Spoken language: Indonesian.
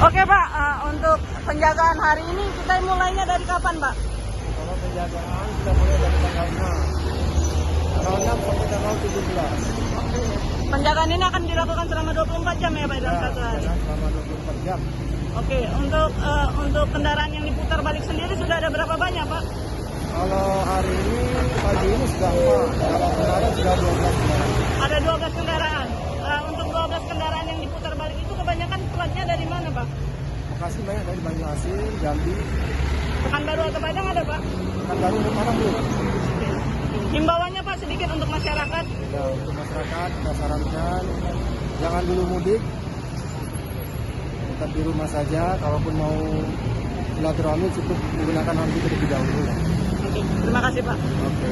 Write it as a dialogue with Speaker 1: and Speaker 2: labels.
Speaker 1: Oke Pak, untuk penjagaan hari ini kita mulainya dari kapan Pak?
Speaker 2: Kalau penjagaan kita mulai dari tanggal 6 sampai tanggal 17.
Speaker 1: Penjagaan ini akan dilakukan selama 24 jam ya Pak dalam satu hari?
Speaker 2: Selama 24 jam.
Speaker 1: Oke, untuk kendaraan yang diputar balik sendiri sudah ada berapa banyak Pak?
Speaker 2: Kalau hari ini, pagi ini sudah 4, kalau kemarin sudah 12 kendaraan.
Speaker 1: Ada 12 kendaraan. Untuk 12 kendaraan yang diputar balik itu kebanyakan platnya dari mana Pak?
Speaker 2: Bekasi banyak dari Banyuasin, Jambi,
Speaker 1: Pekanbaru atau Padang ada Pak?
Speaker 2: Pekanbaru dan Padang belum.
Speaker 1: Himbauannya Pak sedikit untuk masyarakat.
Speaker 2: Ya, untuk masyarakat kita sarankan jangan dulu mudik, tetap di rumah saja. Kalaupun mau silaturahmi cukup menggunakan hal itu terlebih dahulu.
Speaker 1: Oke, terima kasih Pak.
Speaker 2: Oke.